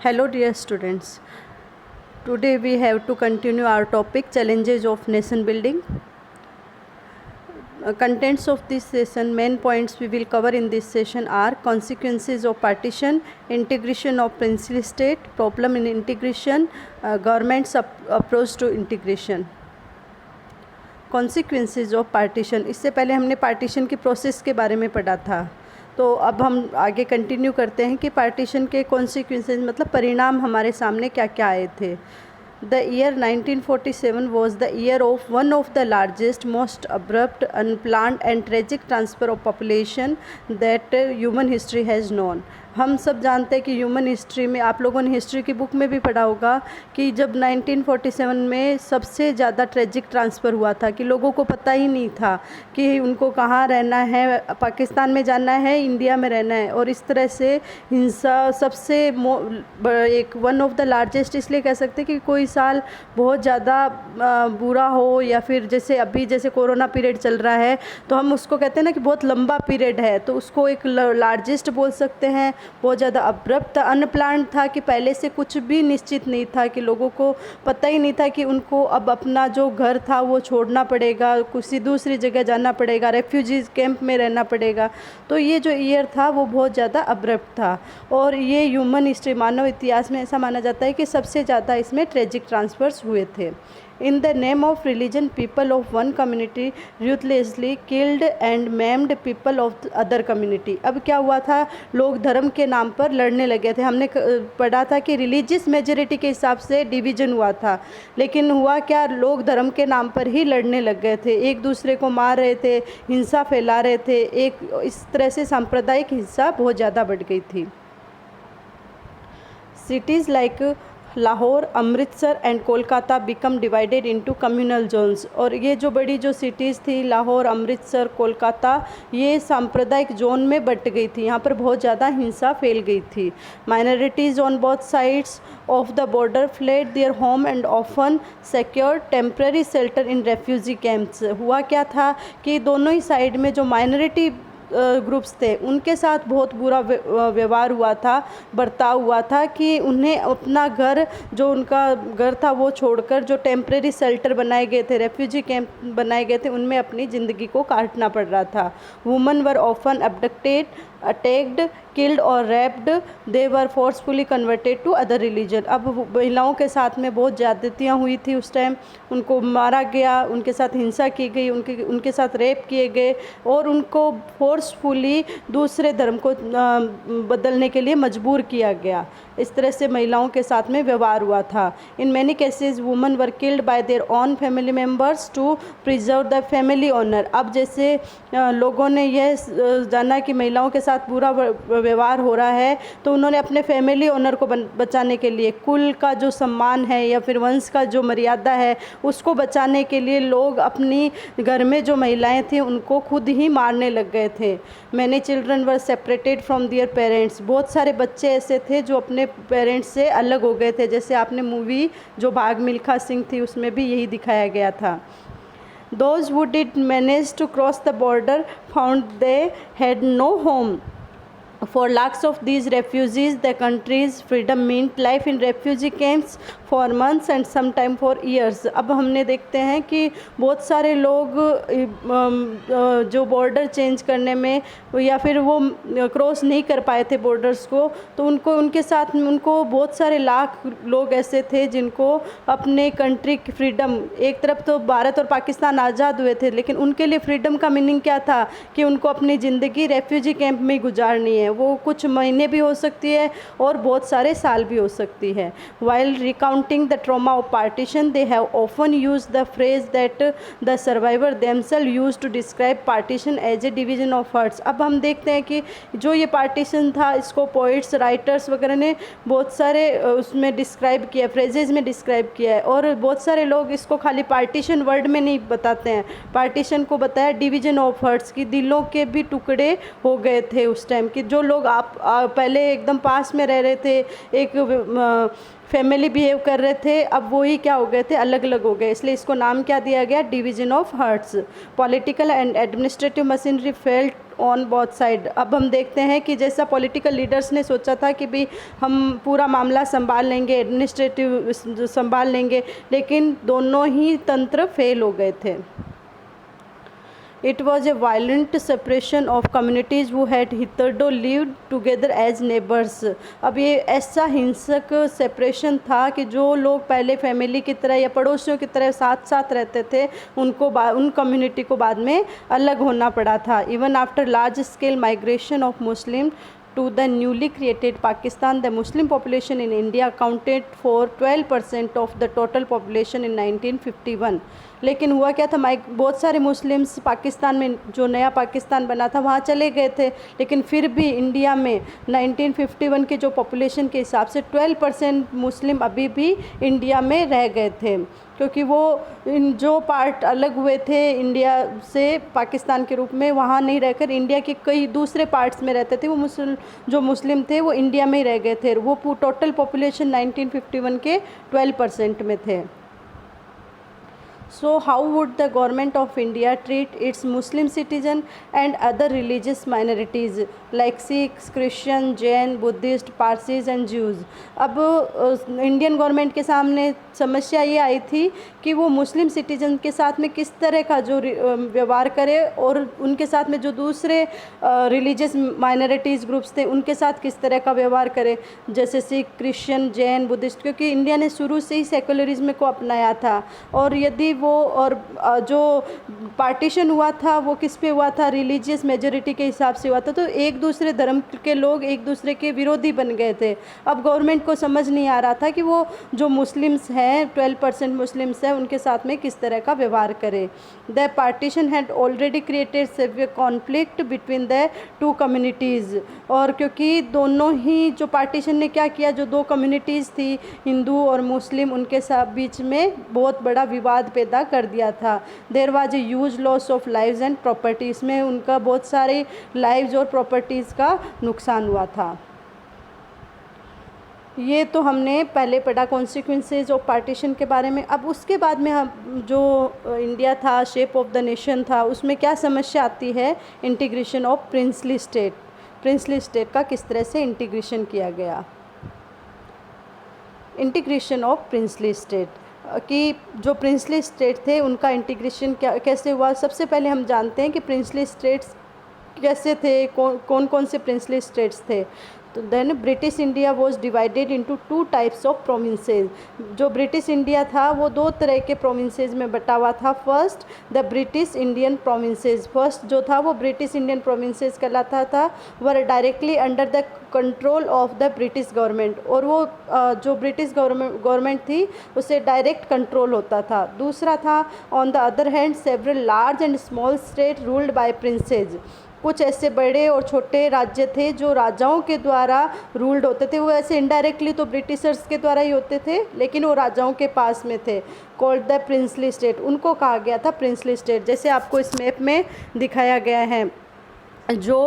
Hello dear students. Today we have to continue our topic challenges of nation building. Contents of this session, main points we will cover in this session are consequences of partition, integration of princely state, problem in integration, government's approach to integration. Consequences of partition, इससे पहले हमने partition की process के बारे में पढ़ा था। तो अब हम आगे कंटिन्यू करते हैं कि पार्टीशन के कॉन्सिक्वेंसेज मतलब परिणाम हमारे सामने क्या क्या आए थे। The year 1947 was the year of one of the largest, most abrupt, unplanned and tragic transfer of population that human history has known. हम सब जानते हैं कि ह्यूमन हिस्ट्री में, आप लोगों ने हिस्ट्री की बुक में भी पढ़ा होगा कि जब 1947 में सबसे ज़्यादा ट्रेजिक ट्रांसफ़र हुआ था कि लोगों को पता ही नहीं था कि उनको कहाँ रहना है, पाकिस्तान में जाना है, इंडिया में रहना है। और इस तरह से हिंसा सबसे एक वन ऑफ द लार्जेस्ट इसलिए कह सकते हैं कि कोई साल बहुत ज़्यादा बुरा हो या फिर जैसे अभी जैसे कोरोना पीरियड चल रहा है तो हम उसको कहते हैं ना कि बहुत लंबा पीरियड है, तो उसको एक लार्जेस्ट बोल सकते हैं। बहुत ज़्यादा अब्रप्ट अनप्लान्ड था कि पहले से कुछ भी निश्चित नहीं था, कि लोगों को पता ही नहीं था कि उनको अब अपना जो घर था वो छोड़ना पड़ेगा, किसी दूसरी जगह जाना पड़ेगा, रेफ्यूजीज़ कैंप में रहना पड़ेगा। तो ये जो ईयर था वो बहुत ज़्यादा अब्रप्ट था और ये ह्यूमन हिस्ट्री, मानव इतिहास में ऐसा माना जाता है कि सबसे ज़्यादा इसमें ट्रेजिक ट्रांसफर्स हुए थे। In the name of religion, people of one community ruthlessly killed and maimed people of the other community. अब क्या हुआ था, लोग धर्म के नाम पर लड़ने लगे थे। हमने पढ़ा था कि रिलीजियस मेजॉरिटी के हिसाब से डिवीज़न हुआ था, लेकिन हुआ क्या, लोग धर्म के नाम पर ही लड़ने लग गए थे, एक दूसरे को मार रहे थे, हिंसा फैला रहे थे। इस तरह से सांप्रदायिक हिंसा बहुत ज़्यादा बढ़ गई थी। Cities like Lahore, Amritsar and Kolkata become divided into communal zones. और ये जो बड़ी जो सिटीज़ थी लाहौर, अमृतसर, कोलकाता, ये सांप्रदायिक जोन में बट गई थी। यहाँ पर बहुत ज़्यादा हिंसा फैल गई थी। Minorities on both sides of the border fled their home and often secure temporary shelter in refugee camps. हुआ क्या था कि दोनों ही साइड में जो माइनॉरिटी ग्रुप्स थे उनके साथ बहुत बुरा व्यवहार हुआ था, बर्ताव हुआ था कि उन्हें अपना घर, जो उनका घर था वो छोड़कर जो टेम्परेरी शेल्टर बनाए गए थे, रेफ्यूजी कैंप बनाए गए थे, उनमें अपनी ज़िंदगी को काटना पड़ रहा था। Women were often abducted, attacked, killed और raped, they were forcefully converted to other religion. अब महिलाओं के साथ में बहुत ज़्यादतियाँ हुई थी उस टाइम, उनको मारा गया, उनके साथ हिंसा की गई, उनके साथ रेप किए गए और उनको फोर्सफुली दूसरे धर्म को बदलने के लिए मजबूर किया गया। इस तरह से महिलाओं के साथ में व्यवहार हुआ था। In many cases women were killed by their own family members to preserve the family honour. अब जैसे लोगों ने यह जाना कि महिलाओं के साथ बुरा व्यवहार हो रहा है तो उन्होंने अपने फैमिली ऑनर को बचाने के लिए, कुल का जो सम्मान है या फिर वंश का जो मर्यादा है उसको बचाने के लिए लोग अपनी घर में जो महिलाएं थीं उनको खुद ही मारने लग गए थे। Many children were separated from their parents. बहुत सारे बच्चे ऐसे थे जो अपने पेरेंट्स से अलग हो गए थे, जैसे आपने मूवी जो भाग मिल्खा सिंह थी उसमें भी यही दिखाया गया था। Those who did manage to cross the border found they had no home. For lakhs of these refugees, the country's freedom meant life in refugee camps for months and sometime for years. अब हमने देखते हैं कि बहुत सारे लोग जो border change करने में या फिर वो क्रॉस नहीं कर पाए थे बॉर्डर्स को, तो उनके साथ उनको बहुत सारे लाख लोग ऐसे थे जिनको अपने कंट्री की फ्रीडम, एक तरफ तो भारत और पाकिस्तान आज़ाद हुए थे लेकिन उनके लिए फ्रीडम का मीनिंग क्या था कि उनको अपनी ज़िंदगी रेफ्यूजी कैंप में गुजारनी है। वो कुछ महीने भी हो सकती है और बहुत सारे साल भी हो सकती है। While recounting the trauma of partition they have often use the phrase that the survivor themselves use to describe partition as a division of hearts. अब हम देखते हैं कि जो ये पार्टीशन था इसको पोइट्स, राइटर्स वगैरह ने बहुत सारे उसमें डिस्क्राइब किया, फ्रेजेज में डिस्क्राइब किया है और बहुत सारे लोग इसको खाली पार्टीशन वर्ड में नहीं बताते हैं, पार्टीशन को बताया डिवीजन ऑफ हर्ट्स की, दिलों के भी टुकड़े हो गए थे उस टाइम कि जो लोग आप पहले एकदम पास में रह रहे थे, एक फैमिली बिहेव कर रहे थे, अब वही क्या हो गए थे, अलग अलग हो गए। इसलिए इसको नाम क्या दिया गया, division of hearts. Political and administrative machinery felt on both side. अब हम देखते हैं कि जैसा पॉलिटिकल लीडर्स ने सोचा था कि भाई हम पूरा मामला संभाल लेंगे, एडमिनिस्ट्रेटिव संभाल लेंगे, लेकिन दोनों ही तंत्र फेल हो गए थे। It was a violent separation of communities who had hitherto lived together as neighbors। अब ये ऐसा हिंसक सेपरेशन था कि जो लोग पहले फैमिली की तरह या पड़ोसियों की तरह साथ साथ रहते थे, उनको उन कम्युनिटी को बाद में अलग होना पड़ा था। Even after large scale migration of Muslim to the newly created Pakistan, the Muslim population in India accounted for 12% of the total population in 1951। लेकिन हुआ क्या था, बहुत सारे मुस्लिम्स पाकिस्तान में, जो नया पाकिस्तान बना था, वहाँ चले गए थे, लेकिन फिर भी इंडिया में 1951 के जो पॉपुलेशन के हिसाब से 12% मुस्लिम अभी भी इंडिया में रह गए थे, क्योंकि वो जो पार्ट अलग हुए थे इंडिया से पाकिस्तान के रूप में, वहाँ नहीं रहकर इंडिया के कई दूसरे पार्ट्स में रहते थे, वो जो मुस्लिम थे वो इंडिया में ही रह गए थे। वो टोटल पॉपुलेशन 1951 के 12% में थे। So how would the government of India treat its Muslim citizen and other religious minorities like Sikhs, Christian, Jain, Buddhist, Parsis and Jews? अब इंडियन गवर्नमेंट के सामने समस्या ये आई थी कि वो मुस्लिम सिटीजन के साथ में किस तरह का जो व्यवहार करे, और उनके साथ में जो दूसरे रिलीजियस माइनॉरिटीज़ ग्रुप्स थे उनके साथ किस तरह का व्यवहार करे, जैसे सिख, क्रिश्चियन, जैन, बुद्धिस्ट, क्योंकि इंडिया ने शुरू से ही सेकुलरिज्म को अपनाया था। और यदि वो और जो पार्टीशन हुआ था वो किस पे हुआ था, रिलीजियस मेजॉरिटी के हिसाब से हुआ था, तो एक दूसरे धर्म के लोग एक दूसरे के विरोधी बन गए थे। अब गवर्नमेंट को समझ नहीं आ रहा था कि वो जो मुस्लिम्स हैं, 12% मुस्लिम्स हैं, उनके साथ में किस तरह का व्यवहार करे। The partition had already created severe conflict between the two communities. और क्योंकि दोनों ही जो पार्टीशन ने क्या किया, जो दो कम्युनिटीज़ थी हिंदू और मुस्लिम, उनके साथ बीच में बहुत बड़ा विवाद पैदा कर दिया था। There was a huge loss of lives and property, इसमें उनका बहुत सारे लाइव्स और प्रॉपर्टीज़ का नुकसान हुआ था। ये तो हमने पहले पढ़ा कॉन्सिक्वेंसेज ऑफ पार्टीशन के बारे में। अब उसके बाद में हम जो इंडिया था, शेप ऑफ द नेशन था, उसमें क्या समस्या आती है, integration of princely state. Princely state का किस तरह से इंटीग्रेशन किया गया। इंटीग्रेशन ऑफ प्रिंसली स्टेट कि जो प्रिंसली स्टेट थे उनका इंटीग्रेशन कैसे हुआ। सबसे पहले हम जानते हैं कि प्रिंसली स्टेट्स कैसे थे, कौन कौन से प्रिंसली स्टेट्स थे। तो then British India was divided into 2 types of provinces. जो ब्रिटिश इंडिया था वो 2 तरह के प्रोविंसेस में बटा हुआ था। First the British Indian provinces, first जो था वो ब्रिटिश इंडियन प्रोविंसेस कहलाता था, were directly under the control of the British government, और वो जो ब्रिटिश गवर्नमेंट थी उसे डायरेक्ट कंट्रोल होता था। दूसरा था on the other hand several large and small state ruled by princes. कुछ ऐसे बड़े और छोटे राज्य थे जो राजाओं के द्वारा रूल्ड होते थे। वो ऐसे इनडायरेक्टली तो ब्रिटिशर्स के द्वारा ही होते थे, लेकिन वो राजाओं के पास में थे। कॉल्ड द प्रिंसली स्टेट, उनको कहा गया था प्रिंसली स्टेट। जैसे आपको इस मैप में दिखाया गया है, जो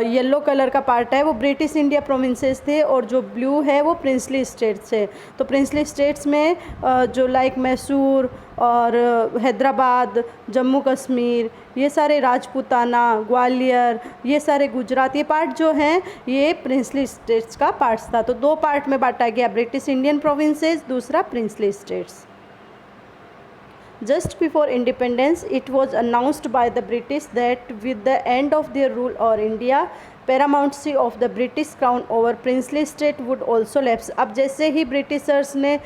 येलो कलर का पार्ट है वो ब्रिटिश इंडिया प्रोविंसेस थे, और जो ब्लू है वो प्रिंसली स्टेट्स है। तो प्रिंसली स्टेट्स में जो लाइक मैसूर और हैदराबाद, जम्मू कश्मीर, ये सारे राजपूताना, ग्वालियर, ये सारे गुजरात, ये पार्ट जो हैं ये प्रिंसली स्टेट्स का पार्ट्स था। तो 2 पार्ट में बांटा गया, ब्रिटिश इंडियन प्रोविंसेस, दूसरा princely states. Just before independence, it was announced by the British that with the end of their rule over India, paramountcy of the British crown over princely state would also lapse. अब जैसे ही Britishers ने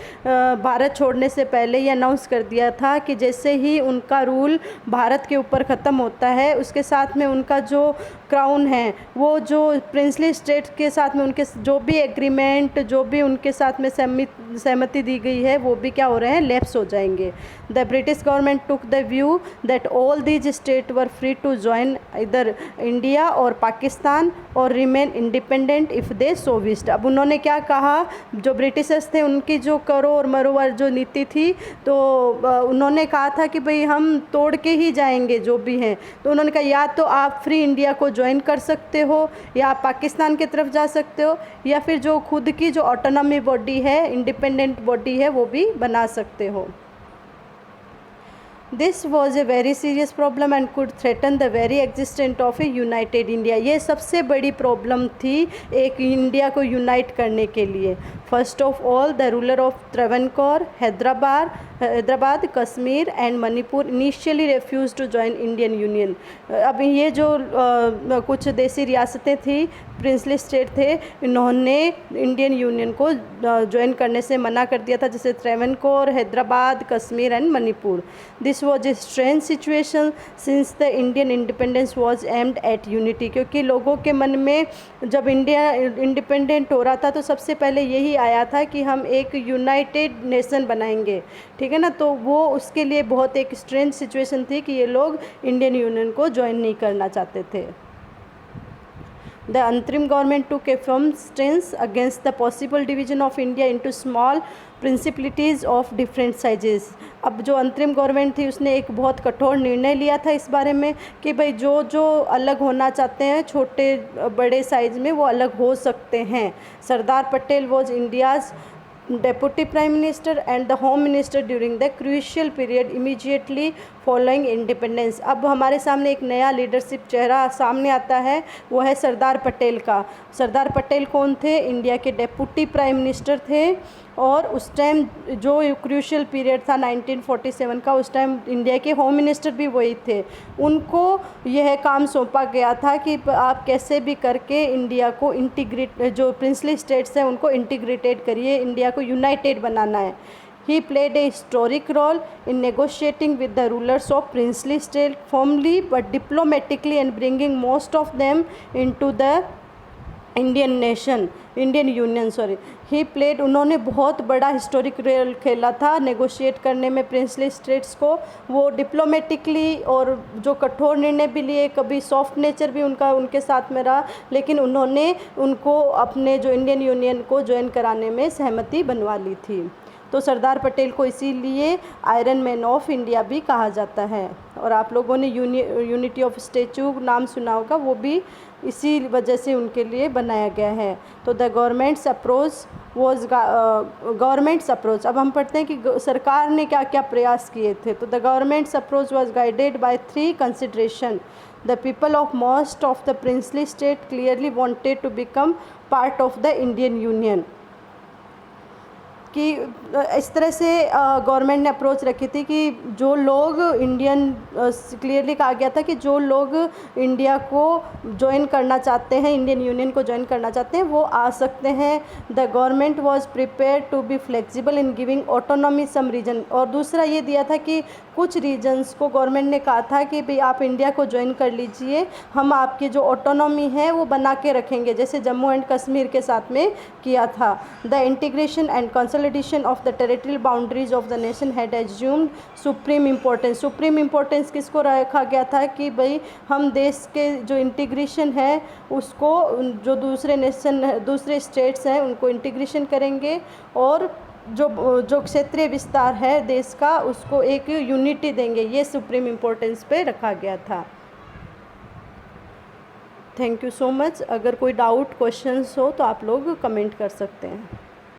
भारत छोड़ने से पहले ये announce कर दिया था कि जैसे ही उनका रूल भारत के ऊपर ख़त्म होता है, उसके साथ में उनका जो क्राउन है, वो जो प्रिंसली स्टेट के साथ में उनके जो भी एग्रीमेंट, जो भी उनके साथ में सहमति दी गई है, वो भी क्या हो रहे हैं, लैप्स हो जाएंगे। The British government took the view that all these state were free to join इधर इंडिया और पाकिस्तान और remain independent if they so wished. अब उन्होंने क्या कहा, जो ब्रिटिशर्स थे उनकी जो करो और मरो जो नीति थी, तो उन्होंने कहा था कि भाई हम तोड़ के ही जाएंगे जो भी हैं। तो उन्होंने कहा या तो आप फ्री इंडिया को ज्वाइन कर सकते हो, या आप पाकिस्तान की तरफ जा सकते हो, या फिर जो खुद की जो ऑटोनॉमी बॉडी है, इंडिपेंडेंट बॉडी है, वो भी बना सकते हो। This was a very serious problem and could threaten the very existent of A United India. ये सबसे बड़ी प्रॉब्लम थी एक इंडिया को यूनाइट करने के लिए। First of all the ruler of Travancore, Hyderabad, Kashmir and Manipur initially refuse to join Indian union. अब ये जो कुछ देसी रियासतें थी, प्रिंसली स्टेट थे, इन्होंने इंडियन यूनियन को ज्वाइन करने से मना कर दिया था, जैसे Travancore, Hyderabad, Kashmir and Manipur. This was a strange situation since the Indian independence was aimed at unity. क्योंकि लोगों के मन में जब इंडिया इंडिपेंडेंट हो रहा था तो सबसे पहले यही आया था कि हम एक यूनाइटेड नेशन बनाएंगे, ठीक है ना। तो वो उसके लिए बहुत एक स्ट्रेंज सिचुएशन थी कि ये लोग इंडियन यूनियन को ज्वाइन नहीं करना चाहते थे। The Antrim government took a firm stance against the possible division of India into small principalities of different sizes। अब जो अंतरिम गवर्नमेंट थी उसने एक बहुत कठोर निर्णय लिया था इस बारे में कि भाई जो जो अलग होना चाहते हैं छोटे बड़े साइज में वो अलग हो सकते हैं। Sardar Patel was India's Deputy Prime Minister and the Home Minister during the crucial period immediately following independence। अब हमारे सामने एक नया लीडरशिप चेहरा सामने आता है, वो है सरदार पटेल का। सरदार पटेल कौन थे? इंडिया के डेप्यूटी प्राइम मिनिस्टर थे और उस टाइम जो क्रूशियल पीरियड था 1947 का, उस टाइम इंडिया के होम मिनिस्टर भी वही थे। उनको यह काम सौंपा गया था कि आप कैसे भी करके इंडिया को इंटीग्रेट, जो प्रिंसली स्टेट्स हैं उनको इंटीग्रेटेड करिए, इंडिया को यूनाइटेड बनाना है। He played a historic role in negotiating with the rulers of princely state firmly but diplomatically and bringing most of them into the Indian union. He played, उन्होंने बहुत बड़ा historic role खेला था negotiate करने में princely states को। वो diplomatically और जो कठोर निर्णय भी लिए, कभी सॉफ्ट नेचर भी उनके साथ में रहा, लेकिन उन्होंने उनको अपने जो इंडियन यूनियन को ज्वाइन कराने में सहमति बनवा ली थी। तो सरदार पटेल को इसीलिए आयरन मैन ऑफ इंडिया भी कहा जाता है। और आप लोगों ने यूनिटी ऑफ स्टैचू नाम सुना होगा, वो भी इसी वजह से उनके लिए बनाया गया है। तो द गवर्नमेंट्स अप्रोच, अब हम पढ़ते हैं कि सरकार ने क्या क्या प्रयास किए थे। तो the government's approach was guided by 3 consideration. The people of most of the princely state clearly wanted to become part of the Indian union. कि इस तरह से गवर्नमेंट ने अप्रोच रखी थी कि जो लोग क्लियरली कहा गया था कि जो लोग इंडिया को ज्वाइन करना चाहते हैं, इंडियन यूनियन को ज्वाइन करना चाहते हैं, वो आ सकते हैं। The government was prepared to be flexible in giving autonomy some region. और दूसरा ये दिया था कि कुछ रीजन्स को गवर्नमेंट ने कहा था कि भाई आप इंडिया को ज्वाइन कर लीजिए, हम आपकी जो ऑटोनॉमी है वो बना के रखेंगे, जैसे जम्मू एंड कश्मीर के साथ में किया था। The integration and consolidation of the territorial boundaries of the nation had assumed supreme importance. Supreme importance किसको रखा गया था कि भाई हम देश के जो इंटीग्रेशन है उसको, जो दूसरे स्टेट्स हैं उनको इंटीग्रेशन करेंगे, और जो क्षेत्रीय विस्तार है देश का उसको एक यूनिटी देंगे। ये सुप्रीम इम्पोर्टेंस पे रखा गया था। Thank you so much. अगर कोई डाउट क्वेश्चंस हो तो आप लोग कमेंट कर सकते हैं।